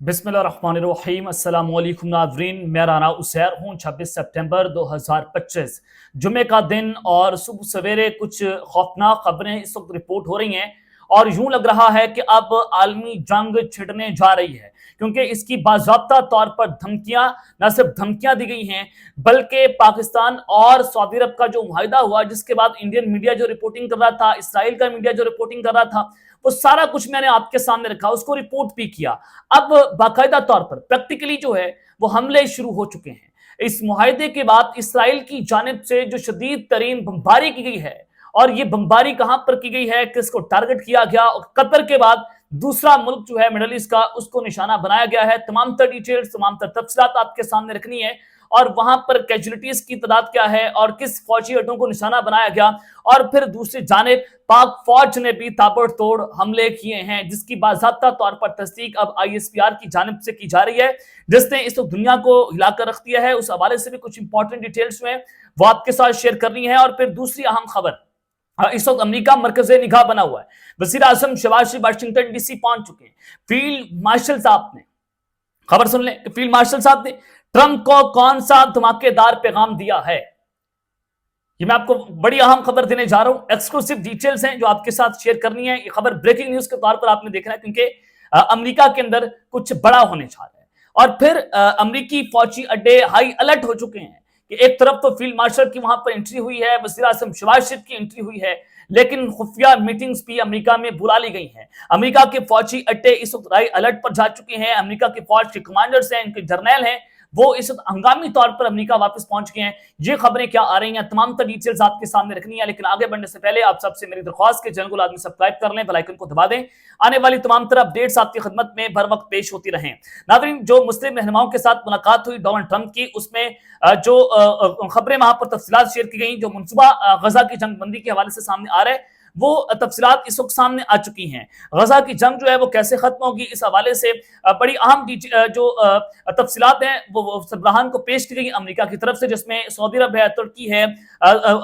बिस्मिल्लाहिर्रहमानिर्रहीम अस्सलाम वालेकुम नाज़रीन, मेरा नाम उसैर हूँ। 26 सितंबर 2025 जुमे का दिन और सुबह सवेरे कुछ खौफनाक खबरें इस वक्त रिपोर्ट हो रही हैं और यूं लग रहा है कि अब आलमी जंग छिड़ने जा रही है, क्योंकि इसकी बाज़ाब्ता तौर पर धमकियां, न सिर्फ धमकियां दी गई हैं बल्कि पाकिस्तान और सऊदी अरब का जो मुआहिदा हुआ, जिसके बाद इंडियन मीडिया जो रिपोर्टिंग कर रहा था, इसराइल का मीडिया जो रिपोर्टिंग कर रहा था, वो सारा कुछ मैंने आपके सामने रखा, उसको रिपोर्ट भी किया। अब बाकायदा तौर पर प्रैक्टिकली जो है वो हमले शुरू हो चुके हैं। इस मुआहिदे के बाद इसराइल की जानिब से जो शदीद तरीन बमबारी की गई है, और ये बमबारी कहां पर की गई है, किसको टारगेट किया गया, और कतर के बाद दूसरा मुल्क जो है मिडल ईस्ट का, उसको निशाना बनाया गया है। तमाम तर डिटेल्स, तमाम तर तफसीलात आपके सामने रखनी है, और वहां पर कैजुअलिटीज की तादाद क्या है और किस फौजी अड्डों को निशाना बनाया गया, और फिर दूसरी जानिब पाक फौज ने भी ताबड़तोड़ हमले किए हैं, जिसकी बाज़ाब्ता तौर पर तस्दीक अब ISPR की जानिब से की जा रही है, जिसने इस दुनिया को हिलाकर रख दिया है। उस हवाले से भी कुछ इंपॉर्टेंट डिटेल्स में वो आपके साथ शेयर करनी है। और फिर दूसरी अहम खबर, इस वक्त अमेरिका मरकज़े निगाह बना हुआ है। वज़ीर आज़म शहबाज शरीफ वाशिंगटन DC पहुंच चुके हैं। फील्ड मार्शल साहब ने, खबर सुन लें, फील्ड मार्शल साहब ने ट्रंप को कौन सा धमाकेदार पैगाम दिया है। ये मैं आपको बड़ी अहम खबर देने जा रहा हूं, एक्सक्लूसिव डिटेल्स हैं जो आपके साथ शेयर करनी है। ये खबर ब्रेकिंग न्यूज के तौर पर आपने देखना है, क्योंकि अमेरिका के अंदर कुछ बड़ा होने जा रहा है। और फिर अमेरिकी फौजी अड्डे हाई अलर्ट हो चुके हैं कि एक तरफ तो फील्ड मार्शल की वहां पर एंट्री हुई है, वज़ीर आज़म शहबाज शरीफ की एंट्री हुई है, लेकिन खुफिया मीटिंग्स भी अमेरिका में बुला ली गई हैं। अमेरिका के फौजी अड्डे इस वक्त हाई अलर्ट पर जा चुके हैं। अमेरिका के फौज के कमांडर्स हैं, इनके जर्नैल हैं, वो इस हंगामी तौर पर अमेरिका वापस पहुंच गए हैं। ये खबरें क्या आ रही हैं, तमाम तर डिटेल्स आपके सामने रखनी है। लेकिन आगे बढ़ने से पहले आप सबसे मेरी दरख्वास्त के चैनल को लाजमी सब्सक्राइब कर लें, बेल आइकन को दबा दें। आने वाली तमाम तरह अपडेट्स आपकी खिदमत में बर वक्त पेश होती रहें। नाज़रीन, जो मुस्लिम रहनुमाओं के साथ मुलाकात हुई डोनाल्ड ट्रंप की, उसमें जो खबरें वहां पर तफसीलात शेयर की गई, जो मनसूबा गजा की जंगबंदी के हवाले से सामने आ रहा है, वो तफसीलात इस वक्त सामने आ चुकी हैं। गजा की जंग जो है वो कैसे खत्म होगी, इस हवाले से बड़ी अहम जो तफसीलात हैं वो सरबराहान को पेश की गई अमेरिका की तरफ से, जिसमें सऊदी अरब है, तुर्की है,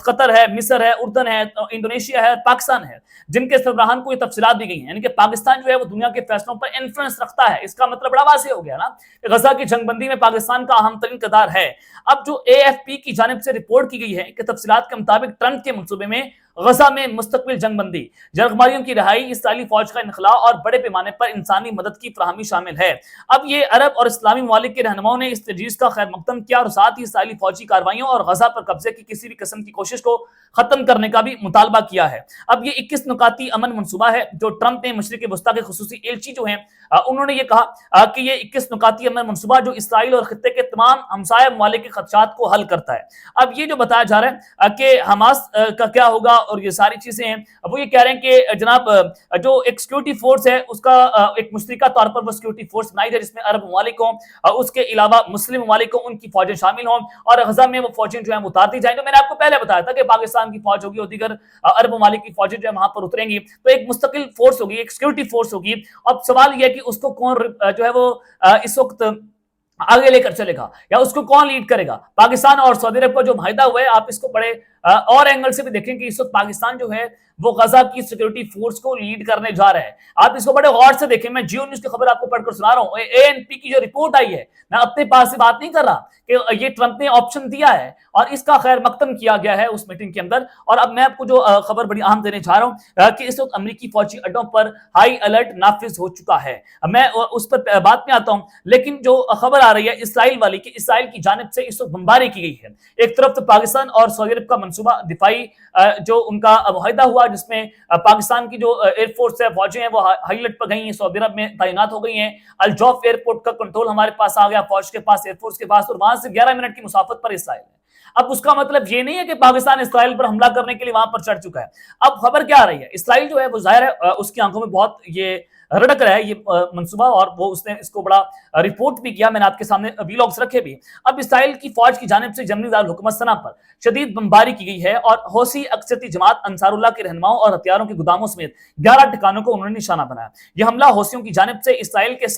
कतर है, मिस्र है, उर्दन है, इंडोनेशिया है, पाकिस्तान है, जिनके सरबराहान को ये तफसीलात दी गई हैं। यानी कि पाकिस्तान जो है वो दुनिया के फैसलों पर इन्फ्लुएंस रखता है। इसका मतलब बड़ा वाज़ेह हो गया ना कि गजा की जंगबंदी में पाकिस्तान का अहम तरीन किरदार है। अब जो AFP की जानिब से रिपोर्ट की गई है कि तफसीलात के मुताबिक ट्रंप के मंसूबे में गजा में मुस्तकबिल जंगबंदी, जरगमारियों की रिहाई, इसराइली फौज का इनखला और बड़े पैमाने पर इंसानी मदद की फराहमी शामिल है। अब ये अरब और इस्लामी ममालिक के रहनुमाओं ने इस तजवीज़ का खैर मकदम किया और साथ ही इसराइली फौजी कार्रवाइयों और गजा पर कब्जे की किसी भी किस्म की कोशिश को खत्म करने का भी मुतालबा किया है। अब ये 21 नुकाती अमन मनसूबा है जो ट्रंप ने मशरिक वस्ता के खुसूसी एलची जो हैं, उन्होंने ये कहा कि ये 21 नुकाती अमन मनसूबा जो इसराइल और खित्ते के तमाम हमसाया ममालिक के खदशात को हल करता है। अब ये जो बताया जा रहा है कि हमास का क्या होगा और ये सारी चीजें हैं, वो ये कह रहे हैं कि जनाब जो एक सिक्योरिटी फोर्स है उसका एक मुश्तरका तौर पर वो सिक्योरिटी फोर्स बनाई जाए, जिसमें अरब ममालिक हों, उसके अलावा मुस्लिम ममालिक हों, उनकी फौजें शामिल हों और गजा में वो फौजें जो है उतार दी जाए। तो मैंने आपको पहले बताया था कि पाकिस्तान की फौज होगी और दीगर अरब ममालिक की फौजें जो है वहां पर उतरेंगी, तो एक मुस्तकिल फोर्स होगी, एक सिक्योरिटी फोर्स होगी। अब सवाल यह है कि उसको कौन जो है वो इस वक्त आगे लेकर चलेगा या उसको कौन लीड करेगा। पाकिस्तान और सऊदी अरब का जो मुआहिदा हुआ है, आप इसको बड़े और एंगल से भी देखें कि इस वक्त पाकिस्तान जो है वो गजा की सिक्योरिटी फोर्स को लीड करने जा रहा है। आप इसको बड़े गौर से देखें। मैं जियो न्यूज की खबर आपको पढ़कर सुना रहा हूं। ANP की जो रिपोर्ट आई है, मैं अपने पास से बात नहीं कर रहा कि ये ट्रंप ने ऑप्शन दिया है और इसका खैर मकदम किया गया है उस मीटिंग के अंदर। और अब मैं आपको जो खबर बड़ी अहम देने जा रहा हूं कि इस वक्त अमेरिकी फौजी अड्डों पर हाई अलर्ट नाफिज हो चुका है। मैं उस पर बात में आता हूं, लेकिन जो खबर आ रही है इसराइल वाली कि इसराइल की जानिब से इस वक्त बमबारी की गई है। एक तरफ तो पाकिस्तान और सऊदी अरब का मंसूबा दिफाई जो उनका मुआहिदा हुआ, जिसमें पाकिस्तान की जो एयरफोर्स है, फौजें हैं, वो हाई अलर्ट पर गई हैं, सऊदी अरब में तैनात हो गई हैं। अल जौफ एयरपोर्ट का कंट्रोल हमारे पास आ गया, फौज के पास, एयरफोर्स के पास, और वहां से 11 मिनट की मुसाफत पर इसराइल है। अब उसका मतलब ये नहीं है कि पाकिस्तान इसराइल पर हमला करने के लिए वहां पर चढ़ चुका है। अब खबर क्या आ रही है, इसराइल जो है वो जाहिर है उसकी आंखों में बहुत ये रड़क रहा है ये मंसूबा, और वो उसने इसको बड़ा रिपोर्ट भी किया। मैंने आपके सामने वीलॉग्स रखे भी। अब इसराइल की फौज की जानिब से जमनी दारुल हुकूमत सना पर शदीद बमबारी की गई है और हौसी अक्सरती जमात अंसारुल्लाह के रहनुमाओं और हथियारों के गुदामों समेत 11 ठिकानों को उन्होंने निशाना बनाया। यह हमला हौसियों की जानिब से इसराइल के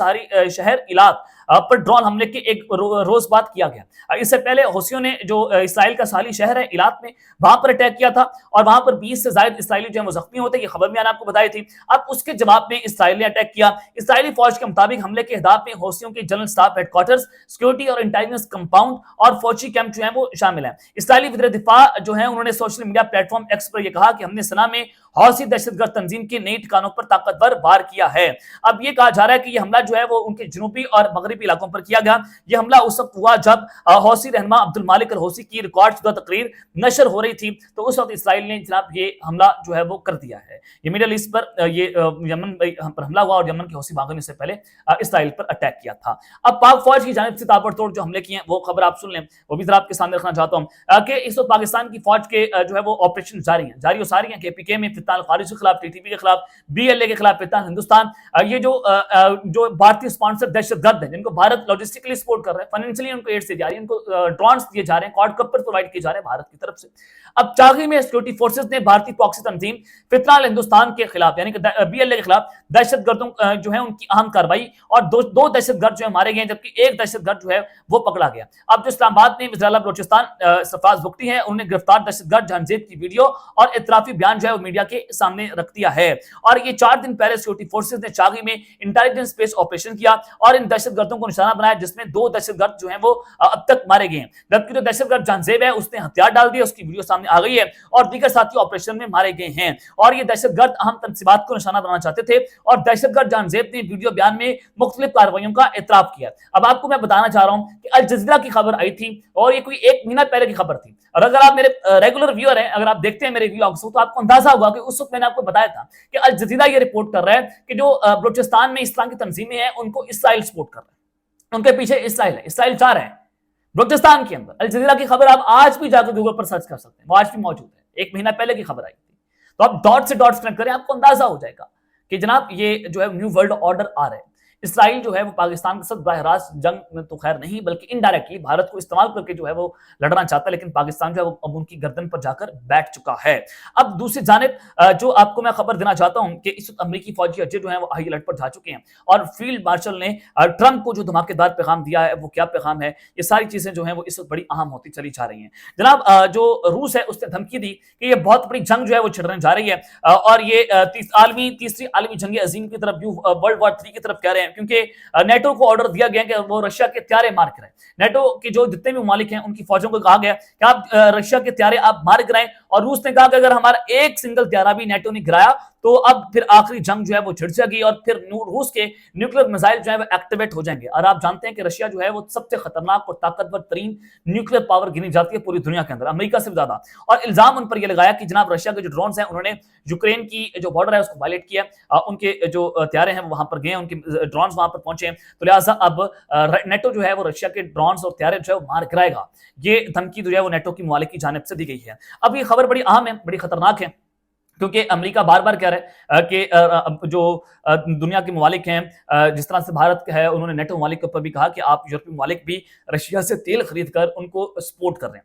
शहर इलात पर ड्रोन हमले की एक रोज बात किया गया। इससे पहले हौसियों ने जो इसराइल का साली शहर है इलात में, वहां पर अटैक किया था और वहां पर 20 से ज्यादा इसराइली जो है वो जख्मी होते, ये खबर मैंने आपको बताई थी। अब उसके जवाब में इसराइल ने अटैक किया। इसराइली फौज के मुताबिक हमले के अहदाफ में हौसियों के जनरल स्टाफ हेडक्वार्टर्स, सिक्योरिटी और इंटेलिजेंस कंपाउंड और फौजी कैंप जो है वो शामिल है। इसराइली वज़ीर दिफा जो है उन्होंने सोशल मीडिया प्लेटफॉर्म एक्स पर यह कहा कि हमने सना में हौसी दहशतगर्द तंजीम के नई ठिकानों पर ताकतवर वार किया है। अब ये कहा जा रहा है कि ये हमला जो है वो उनके जनूबी और मगरबी इलाकों पर किया गया। ये हमला उस वक्त हुआ जब हौसी रहनुमा अब्दुल मालिक अल हौसी की रिकॉर्ड शुदा तकरीर नशर हो रही थी, तो उस वक्त इसराइल ने जनाब ये हमला जो है वो कर दिया है। ये मिडल ईस्ट पर ये यमन पर हमला हुआ और यमन के हौसी भागने से पहले इसराइल पर अटैक किया था। अब पाक फौज की जानिब से ताबड़तोड़ जो हमले किए हैं वो खबर आप सुन लें, वो भी जरा आपके सामने रखना चाहता हूं कि इस वक्त पाकिस्तान की फौज के जो है वो ऑपरेशन जारी हैं, जारी और सारी हैं। केपीके में फित्तान खारिज के खिलाफ, टीटीपी के खिलाफ, बीएलए के खिलाफ फित्तान हिंदुस्तान, ये जो भारतीय स्पॉन्सर दहशतगर्द हैं जिनको भारत लॉजिस्टिकली सपोर्ट कर रहे हैं, फाइनेंशियली उनको एड से जा रही है, इनको ड्रोन्स दिए जा रहे हैं, क्वाड कपर प्रोवाइड किए जा रहे हैं भारत की तरफ से। अब चागी में सिक्योरिटी फोर्सेस ने भारतीय प्रॉक्सी तंजीम फित्तान हिंदुस्तान के खिलाफ यानी कि बीएलए के खिलाफ दहशतगर्दों जो है उनकी अहम कार्रवाई और दो दहशतगर्द जो है मारे गए, जबकि एक दहशतगर्द जो है वो पकड़ा गया। अब जो इस्लामाबाद में वज़ीर आला बलोचिस्तान सरफराज बुख्ती है, उन्होंने गिरफ्तार दहशतगर्द जहांजेब की वीडियो और इतराफी बयान जो है वो मीडिया के सामने रख दिया है। और ये 4 दिन पहले सिक्योरिटी फोर्सेस ने चागी में इंटेलिजेंस बेस्ड ऑपरेशन किया और इन दहशतगर्दों को निशाना बनाया, जिसमें 2 दहशतगर्द जो है वो अब तक मारे गए हैं, जबकि जो दहशतगर्द जहांजेब है उसने हथियार डाल दिए, उसकी वीडियो सामने आ गई है और दीगर साथी ऑपरेशन में मारे गए हैं। और ये दहशतगर्द अहम तनसीबात को निशाना बनाना चाहते थे और दहशतगर्द जहांजेब ने वीडियो बयान में मुख्तलिफ कार्रवाइयों का इतराफ किया। अब आपको मैं बताना चाह रहा हूं कि अल जज़ीरा की खबर आई थी और ये कोई 1 महीना पहले की खबर थी, और अगर आप मेरे रेगुलर व्यूअर हैं, अगर आप देखते हैं मेरे व्लॉग्स को, तो आपको अंदाजा होगा कि उस वक्त मैंने आपको बताया था कि अल जज़ीरा ये रिपोर्ट कर रहा है कि जो बलूचिस्तान में इस तरह की तंजीमें हैं उनको इसराइल सपोर्ट कर रहा है, उनके पीछे इसराइल है, इसराइल चाह रहे हैं बलूचिस्तान के अंदर। अल जज़ीरा की खबर आप आज भी जाकर गूगल पर सर्च कर सकते हैं, वो आज भी मौजूद है, 1 महीना पहले की खबर आई थी। तो आप डॉट से डॉट्स कनेक्ट करें, आपको अंदाजा हो जाएगा कि जनाब ये जो है न्यू वर्ल्ड ऑर्डर आ रहा है। इसराइल जो है वो पाकिस्तान के साथ बहरास जंग में तो खैर नहीं, बल्कि इनडायरेक्टली भारत को इस्तेमाल करके जो है वो लड़ना चाहता है, लेकिन पाकिस्तान जो है वो अब उनकी गर्दन पर जाकर बैठ चुका है। अब दूसरी जानिब जो आपको मैं खबर देना चाहता हूं कि इस वक्त अमेरिकी फौजी अड्डे जो है वो हाई अलर्ट पर जा चुके हैं और फील्ड मार्शल ने ट्रंप को जो धमाकेदार पैगाम दिया है वो क्या पैगाम है, ये सारी चीजें जो है वो इस वक्त बड़ी अहम होती चली जा रही हैं। जनाब जो रूस है उसने धमकी दी कि ये बहुत बड़ी जंग जो है वो छिड़ने जा रही है और ये तीसरी आलमी जंग अजीम की तरफ, वर्ल्ड वॉर 3 की तरफ कह रहे हैं, क्योंकि नेटो को ऑर्डर दिया गया कि वो रशिया के त्यारे मार कराएं। नेटो के जो जितने भी ममालिक हैं उनकी फौजों को कहा गया कि आप रशिया के त्यारे आप मार गिराएं, और रूस ने कहा कि अगर हमारा एक सिंगल त्यारा भी नेटो ने गिराया तो अब फिर आखिरी जंग जो है वो छिड़ जाएगी और फिर रूस के न्यूक्लियर मिसाइल जो है वो एक्टिवेट हो जाएंगे। और आप जानते हैं कि रशिया जो है वो सबसे खतरनाक और ताकतवर तरीन न्यूक्लियर पावर गिनी जाती है पूरी दुनिया के अंदर, अमेरिका से ज्यादा। और इल्जाम उन पर यह लगाया कि जनाब रशिया के जो ड्रोन्स हैं उन्होंने यूक्रेन की जो बॉर्डर है उसको वायलेट किया, उनके जो त्यारे हैं वहां पर गए, उनके ड्रोन्स वहां पर पहुंचे, तो लिहाजा अब नेटो जो है वो रशिया के ड्रोन्स और त्यारे जो है वो मार गिराएगा। ये धमकी जो है वो नेटो की ममालिक की जानिब से दी गई है। अब ये खबर बड़ी अहम है, बड़ी खतरनाक है, क्योंकि अमेरिका बार बार कह रहा है कि जो दुनिया के ममालिक हैं, जिस तरह से भारत है, उन्होंने नेटो ममालिक के ऊपर भी कहा कि आप यूरोपीय ममालिक भी रशिया से तेल खरीद कर उनको सपोर्ट कर रहे हैं,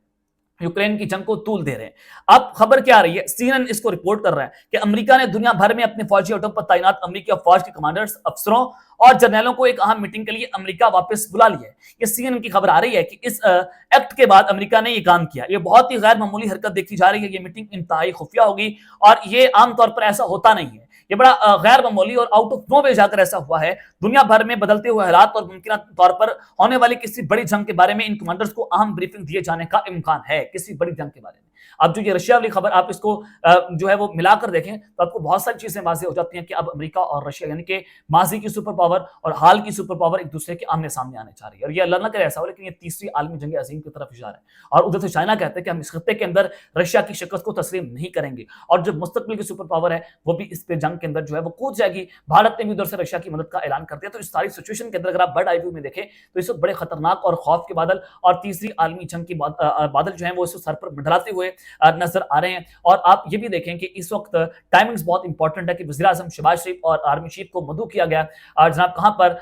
यूक्रेन की जंग को तूल दे रहे हैं। अब खबर क्या आ रही है, सीएनएन इसको रिपोर्ट कर रहा है कि अमेरिका ने दुनिया भर में अपने फौजी अड्डों पर तैनात अमेरिकी फौज के कमांडर्स, अफसरों और जर्नलों को एक अहम मीटिंग के लिए अमेरिका वापस बुला लिया है। ये सीएनएन की खबर आ रही है कि इस एक्ट के बाद अमेरिका ने ये काम किया। ये बहुत ही गैर मामूली हरकत देखी जा रही है। ये मीटिंग इंतहाई खुफिया होगी और ये आमतौर पर ऐसा होता नहीं है। ये बड़ा गैर मामूली और आउट ऑफ नो वे जाकर ऐसा हुआ है। दुनिया भर में बदलते हुए हालात और मुमकिन तौर पर होने वाली किसी बड़ी जंग के बारे में इन कमांडर्स को अहम ब्रीफिंग दिए जाने का इम्कान है, किसी बड़ी जंग के बारे में। अब जो ये रशिया वाली खबर, आप इसको जो है वो मिलाकर देखें तो आपको बहुत सारी चीजें वाज़ेह हो जाती हैं कि अब अमेरिका और रशिया यानी कि माजी की सुपर पावर और हाल की सुपर पावर एक दूसरे के आमने सामने आने जा रही है। और ये अल्लाह ना करे ऐसा हो, लेकिन ये तीसरी आलमी जंग अजीम की तरफ इशारा है। और उधर से चाइना कहते हैं कि हम इस खत्ते के अंदर रशिया की शिकस्त को तस्लीम नहीं करेंगे और जो मुस्तकबिल की सुपर पावर है वो भी इस पे जंग के अंदर जो है वो कूद जाएगी। भारत ने भी उधर से रशिया की मदद का ऐलान कर दिया। तो इस सारी सिचुएशन के अंदर अगर आप बर्ड आई व्यू में देखें तो इस वक्त बड़े खतरनाक और खौफ के बादल और तीसरी आलमी जंग की बादल जो है वो इस सर पर मंडराते हुए नजर आ रहे हैं। और आप ये भी देखें कि इस वक्त टाइमिंग्स बहुत इंपॉर्टेंट है कि वज़ीर आज़म शहबाज शरीफ और आर्मी चीफ को मदऊ किया गया जनाब कहाँ पर,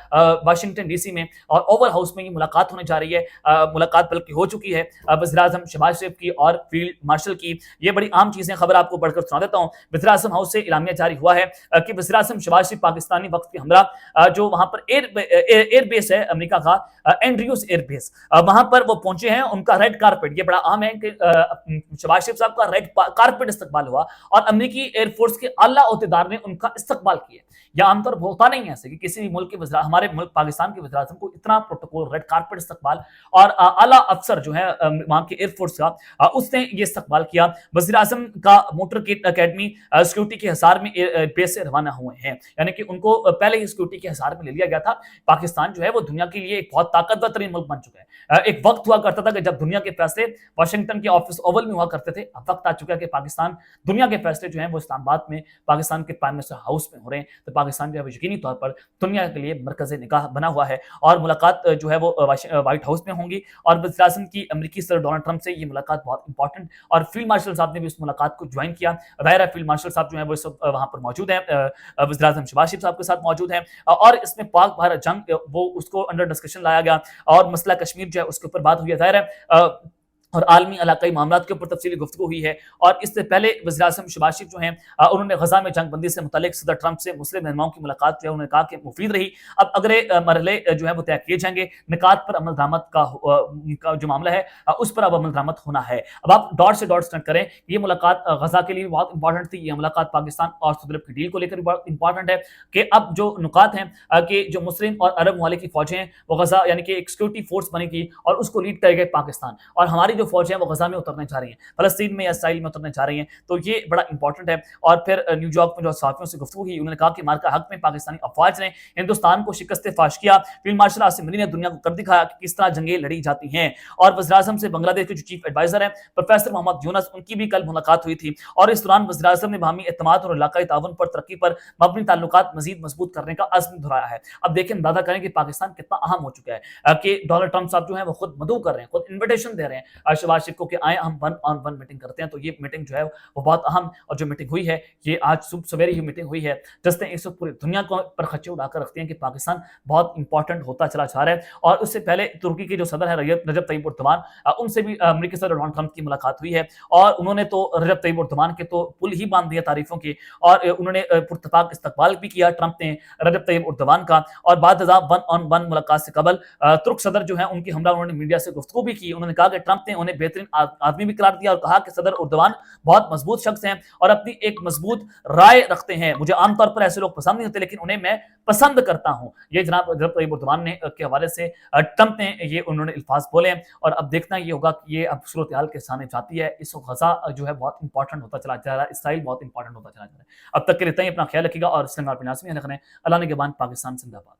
वाशिंगटन डीसी में, और ओवल हाउस में ये मुलाकात होने जा रही है। मुलाकात बल्कि हो चुकी है वज़ीर आज़म शहबाज शरीफ की और फील्ड मार्शल की। ये बड़ी आम चीजें, खबर आपको पढ़कर सुना देता हूँ। वज़ीर आज़म हाउस से इलामिया जारी हुआ है कि वज़ीर आज़म शहबाज शरीफ पाकिस्तानी वक्त के हमरा जो वहां पर एयर बेस है अमेरिका का, एंड्रयूज एयर बेस, वहां पर वो पहुंचे हैं। उनका रेड कारपेट, ये बड़ा आम है कि शहबाज शरीफ साहब का रेड कारपेट इस्तकबाल हुआ और अमेरिकी एयरफोर्स के आला अहदेदार ने उनका इस्तकबाल किया। या आमतौर पर होता नहीं है ऐसे कि किसी भी मुल्क के हमारे मुल्क पाकिस्तान के वज़ीर आज़म को इतना प्रोटोकॉल, रेड कारपेट इस्तकबाल, और आला अफसर जो है वहां के एयरफोर्स का, उसने ये इस्तकबाल किया। वज़ीर आज़म का मोटर अकेडमी सिक्योरिटी के हिसार में बेस से रवाना हुए हैं, यानी कि उनको पहले ही सिक्योरिटी के हिसार में ले लिया गया था। पाकिस्तान जो है वो दुनिया के लिए एक बहुत ताकतवर तरीन मुल्क बन चुका है। एक वक्त हुआ करता था कि जब दुनिया के फैसले वाशिंगटन के ऑफिस ओवल में हुआ करते थे। अब वक्त आ चुका है कि पाकिस्तान, दुनिया के फैसले जो हैं वो इस्लामाबाद में पाकिस्तान के प्राइम मिनिस्टर हाउस में हो रहे हैं। तो पाकिस्तान जो है यकीनी तौर पर दुनिया के लिए मरकज़ निगाह बना हुआ है। और मुलाकात जो है वो व्हाइट हाउस में होंगी। और वज़ीर आज़म की अमेरिकी सदर डोनाल्ड ट्रंप से ये मुलाकात बहुत इंपॉर्टेंट, और फील्ड मार्शल साहब ने भी इस मुलाकात को ज्वाइन किया। ज़ाहिर है फील्ड मार्शल साहब जो है वो इस वक्त वहां पर मौजूद है, वज़ीर आज़म शहबाज शरीफ साहब के साथ मौजूद है। और इसमें पाक भारत जंग वो उसको अंडर डिस्कशन लाया गया, और मसला कश्मीर जो है उसके ऊपर बात हुई है। ज़ाहिर है और आलमी इलाकाई मामलात के ऊपर तफसीली गुफ्तगू हुई है। और इससे पहले वज़ीर आज़म शहबाज शरीफ जो हैं उन्होंने गजा में जंग बंदी से मुतालिक सदर ट्रंप से मुस्लिम रहनुमाओं की मुलाकात जो है उन्होंने कहा कि मुफीद रही। अब अगले मरहले जो है वो तय किए जाएंगे। निकात पर अमल दरामद का जो मामला है उस पर अब अमल दरामद होना है। अब आप डॉट से डॉट कनेक्ट करें, ये मुलाकात गजा के लिए भी बहुत इंपॉर्टेंट थी। ये मुलाकात पाकिस्तान और सऊदी अरब की डील को लेकर भी बहुत इंपॉर्टेंट है कि अब जो नुकात हैं कि जो मुस्लिम और अरब ममालिक की फौजें हैं वो गजा यानी कि एक सिक्योरिटी फोर्स बनेगी और उसको लीड करेगा पाकिस्तान, और हमारी जो फौजें हैं वो गजा में उतरने जा रही हैं, फलस्तीन में या इसराइल में उतरने जा रही हैं। तो ये बड़ा इंपॉर्टेंट है। और फिर न्यूयॉर्क में जो सहाफियों से गुफ्तगू की, उन्होंने कहा कि मार्का हक में पाकिस्तानी अफवाज ने हिंदुस्तान को शिकस्त फाश किया। फील्ड मार्शल आसिम अली ने दुनिया को कर दिखाया कि किस तरह जंगें लड़ी जाती हैं। और वज़ीर आज़म से बांग्लादेश के जो चीफ एडवाइजर हैं प्रोफेसर मोहम्मद यूनुस, उनकी भी कल मुलाकात हुई थी। और इस दौरान वज़ीर आज़म ने बाहमी एतमाद और इलाकाई ताउन पर तरक्की पर मबनी ताल्लुकात मजीद मजबूत करने का अज़्म दोहराया है। अब देखें, अंदाजा करें कि पाकिस्तान कितना अहम हो चुका है कि डोनाल्ड ट्रंप साहब जो है वो खुद मदऊ कर रहे हैं, खुद इन्विटेशन दे रहे हैं शहबाज शरीफ को कि आए हम 1-on-1 मीटिंग करते हैं। तो ये मीटिंग जो है वो बहुत अहम, और जो मीटिंग हुई है ये आज सुबह सवेरे ही मीटिंग हुई है, जिसने इस वक्त पूरी दुनिया को पर खच्चे उड़ाकर रखती हैं कि पाकिस्तान बहुत इंपॉर्टेंट होता चला जा रहा है। और उससे पहले तुर्की के जो सदर है रजब तय्यब एर्दोगान, उनसे भी अमेरिकी सदर डोनाल्ड ट्रंप की मुलाकात हुई है। और उन्होंने तो रजब तय्यब एर्दोगान के तो पुल ही बांध दिया तारीफों की, और उन्होंने पुरतफाक इस्तकबाल भी किया ट्रंप ने रजब तय्यब एर्दोगान का। और बाद 1-on-1 मुलाकात से कबल तुर्क सदर जो है उनकी हमरा उन्होंने मीडिया से गुफ्तगू भी की। उन्होंने कहा कि ट्रंप ने उन्हें बेहतरीन आदमी भी करार दिया और कहा कि सदर एर्दोगान बहुत मजबूत शख्स हैं और अपनी एक मजबूत राय रखते हैं। मुझे आमतौर पर ऐसे लोग पसंद नहीं होते, लेकिन उन्हें मैं पसंद करता हूं। ये जनाब रजब तय्यब एर्दोगान ने के हवाले से ट्रंप ने ये उन्होंने अल्फाज बोले हैं। और अब देखना ये होगा कि ये अब सूरत हाल के सामने जाती है। इस गजा जो है बहुत इंपॉर्टेंट होता चला जा रहा है, इसराइल बहुत इंपॉर्टेंट होता चला जा रहा है। अब तक के लिए इतना ही, अपना ख्याल रखिएगा और इस्लाम और नाज़मीन अल्लाह ने के बाद पाकिस्तान जिंदाबाद।